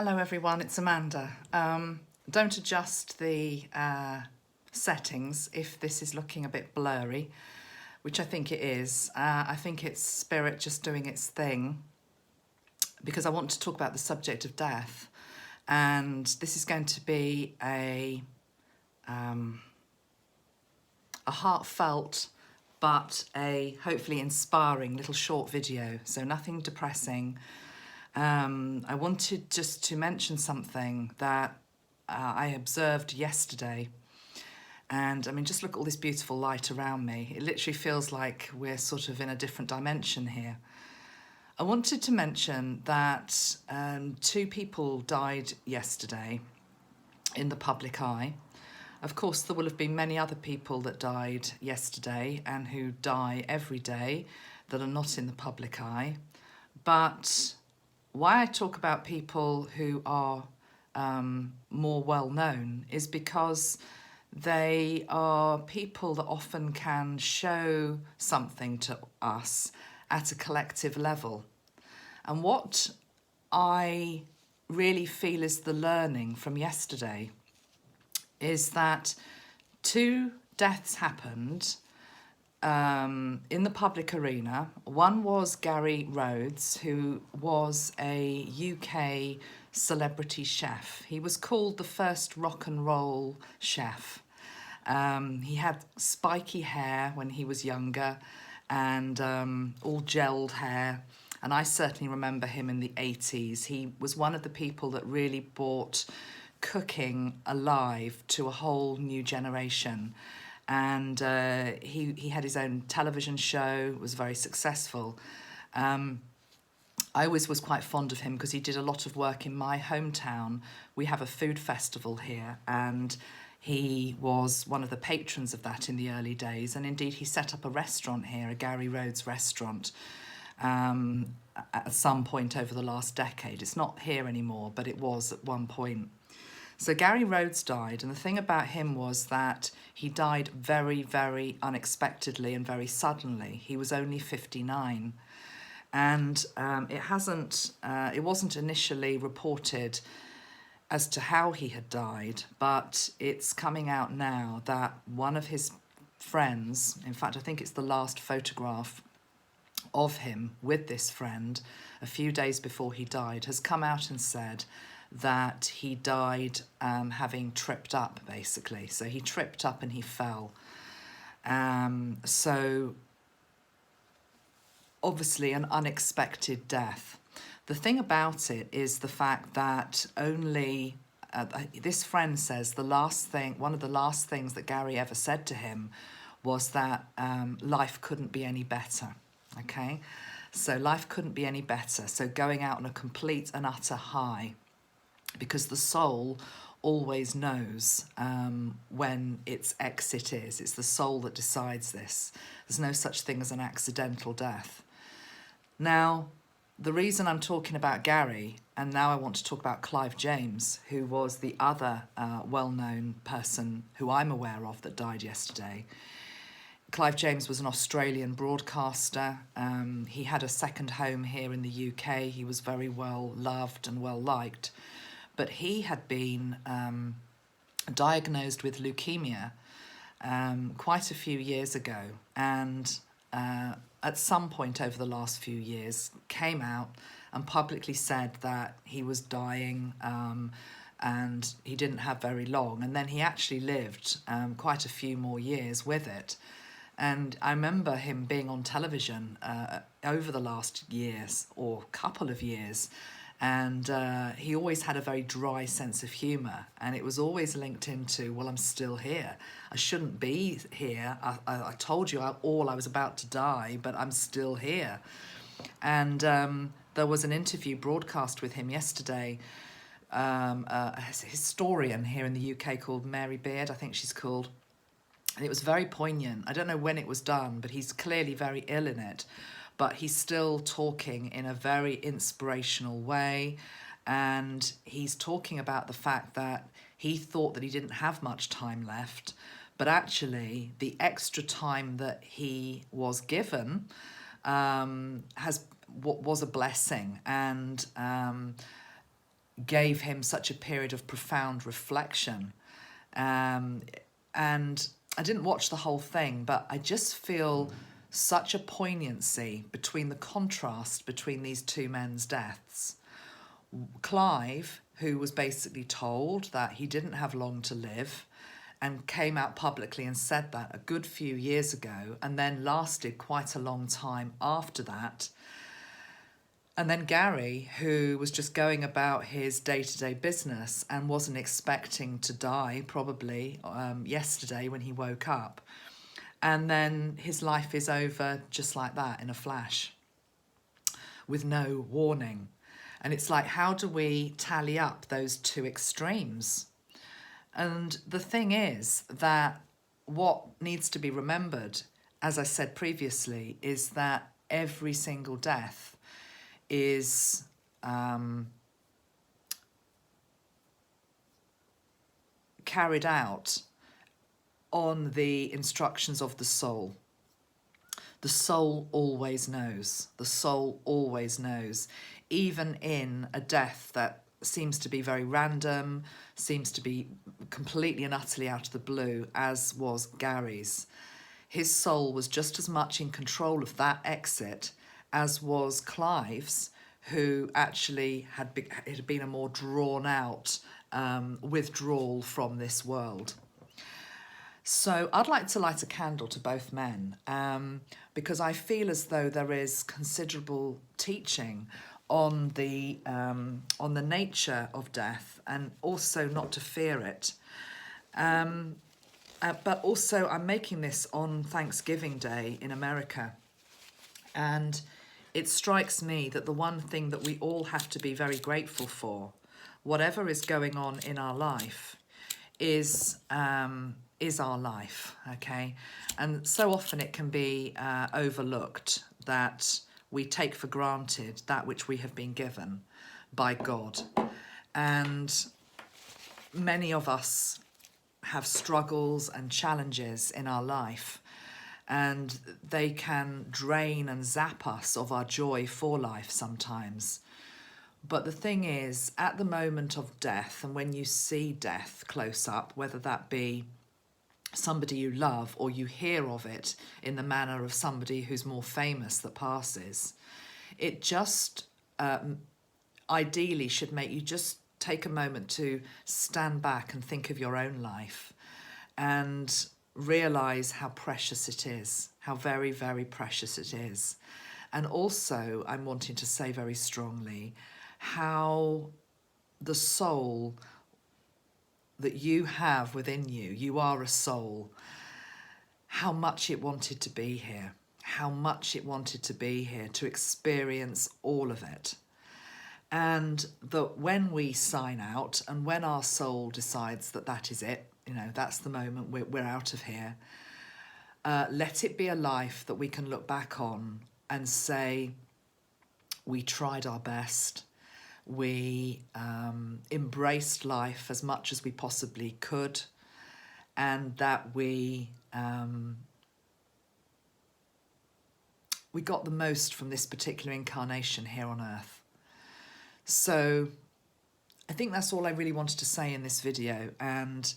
Hello everyone, it's Amanda. Don't adjust the settings if this is looking a bit blurry, which I think it is. I think it's spirit just doing its thing because I want to talk about the subject of death, and this is going to be a heartfelt but a hopefully inspiring little short video, so nothing depressing. I wanted just to mention something that I observed yesterday. And I mean, just look at all this beautiful light around me. It literally feels like we're sort of in a different dimension here. I wanted to mention that two people died yesterday in the public eye. Of course, there will have been many other people that died yesterday and who die every day that are not in the public eye. But why I talk about people who are more well known is because they are people that often can show something to us at a collective level. And what I really feel is the learning from yesterday is that two deaths happened in the public arena. One was Gary Rhodes, who was a UK celebrity chef. He was called the first rock and roll chef. He had spiky hair when he was younger and all gelled hair. And I certainly remember him in the 80s. He was one of the people that really brought cooking alive to a whole new generation. And he had his own television show, was very successful. I always was quite fond of him because he did a lot of work in my hometown. We have a food festival here, and he was one of the patrons of that in the early days. And indeed, he set up a restaurant here, a Gary Rhodes restaurant, at some point over the last decade. It's not here anymore, but it was at one point. So Gary Rhodes died, and the thing about him was that he died very, very unexpectedly and very suddenly. He was only 59, and it wasn't initially reported as to how he had died, but it's coming out now that one of his friends, in fact, I think it's the last photograph of him with this friend a few days before he died, has come out and said that he died having tripped up, basically. So he tripped up and he fell. So obviously an unexpected death. The thing about it is the fact that only this friend says one of the last things that Gary ever said to him was that life couldn't be any better. Okay, so life couldn't be any better. So going out on a complete and utter high, because the soul always knows when its exit is. It's the soul that decides this. There's no such thing as an accidental death. Now, the reason I'm talking about Gary, and now I want to talk about Clive James, who was the other well-known person who I'm aware of that died yesterday. Clive James was an Australian broadcaster. He had a second home here in the UK. He was very well loved and well liked. But he had been diagnosed with leukemia quite a few years ago, and at some point over the last few years came out and publicly said that he was dying, and he didn't have very long, and then he actually lived quite a few more years with it. And I remember him being on television over the last years or couple of years, and he always had a very dry sense of humour, and it was always linked into, well, I'm still here. I shouldn't be here. I told you all I was about to die, but I'm still here. And there was an interview broadcast with him yesterday, a historian here in the UK called Mary Beard, I think she's called. And it was very poignant. I don't know when it was done, but he's clearly very ill in it. But he's still talking in a very inspirational way. And he's talking about the fact that he thought that he didn't have much time left. But actually, the extra time that he was given was a blessing. And gave him such a period of profound reflection. And I didn't watch the whole thing, but I just feel such a poignancy between the contrast between these two men's deaths. Clive, who was basically told that he didn't have long to live and came out publicly and said that a good few years ago, and then lasted quite a long time after that. And then Gary, who was just going about his day-to-day business and wasn't expecting to die probably yesterday when he woke up. And then his life is over just like that in a flash with no warning. And it's like, how do we tally up those two extremes? And the thing is that what needs to be remembered, as I said previously, is that every single death is carried out on the instructions of the soul. The soul always knows. The soul always knows. Even in a death that seems to be very random, seems to be completely and utterly out of the blue, as was Gary's, his soul was just as much in control of that exit as was Clive's, who actually it had been a more drawn out withdrawal from this world. So I'd like to light a candle to both men because I feel as though there is considerable teaching on the nature of death, and also not to fear it. But also I'm making this on Thanksgiving Day in America, and it strikes me that the one thing that we all have to be very grateful for, whatever is going on in our life, is our life, okay? And so often it can be overlooked that we take for granted that which we have been given by God. And many of us have struggles and challenges in our life, and they can drain and zap us of our joy for life sometimes. But the thing is, at the moment of death, and when you see death close up, whether that be somebody you love or you hear of it in the manner of somebody who's more famous that passes, it just ideally should make you just take a moment to stand back and think of your own life and realise how precious it is, how very, very precious it is. And also, I'm wanting to say very strongly how the soul that you have within you, you are a soul, how much it wanted to be here, how much it wanted to be here to experience all of it. And that when we sign out and when our soul decides that that is it, you know, that's the moment we're out of here, let it be a life that we can look back on and say, we tried our best, we embraced life as much as we possibly could, and that we got the most from this particular incarnation here on earth. So I think that's all I really wanted to say in this video. And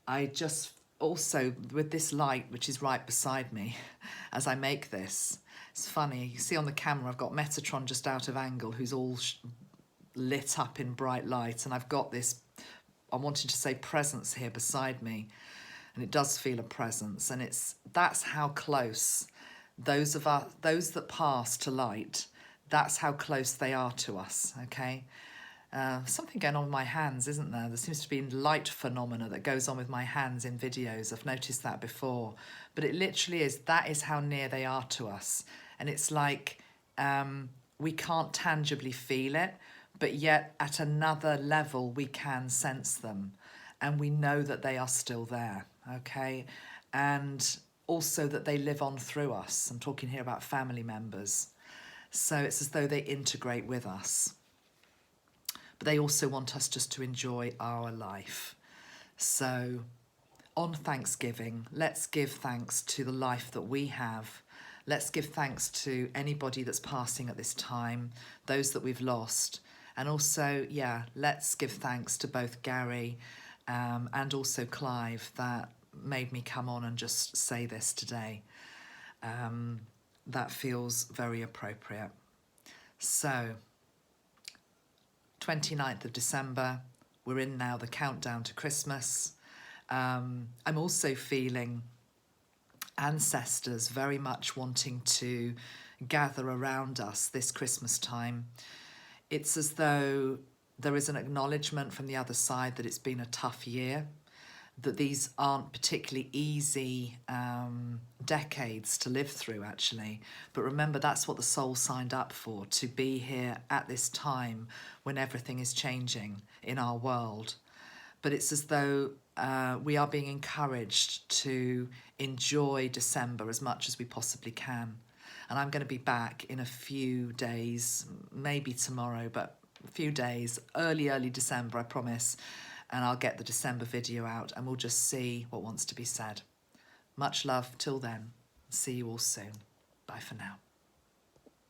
I just also, with this light, which is right beside me as I make this, it's funny, you see on the camera I've got Metatron just out of angle, who's all lit up in bright light, and I've got this, I wanted to say, presence here beside me, and it does feel a presence, and that's how close those that pass to light, that's how close they are to us, okay? Something going on with my hands, isn't there? There seems to be light phenomena that goes on with my hands in videos. I've noticed that before. But it literally is, that is how near they are to us. And it's like we can't tangibly feel it, but yet at another level we can sense them. And we know that they are still there, okay? And also that they live on through us. I'm talking here about family members. So it's as though they integrate with us. But they also want us just to enjoy our life. So on Thanksgiving, let's give thanks to the life that we have. Let's give thanks to anybody that's passing at this time, those that we've lost, And also, yeah, let's give thanks to both Gary and also Clive that made me come on and just say this today. That feels very appropriate. So, 29th of December, we're in now the countdown to Christmas. I'm also feeling ancestors very much wanting to gather around us this Christmas time. It's as though there is an acknowledgement from the other side that it's been a tough year, that these aren't particularly easy decades to live through, actually. But remember, that's what the soul signed up for, to be here at this time when everything is changing in our world. But it's as though we are being encouraged to enjoy December as much as we possibly can. And I'm going to be back in a few days, maybe tomorrow, but a few days, early December, I promise. And I'll get the December video out and we'll just see what wants to be said. Much love till then. See you all soon. Bye for now.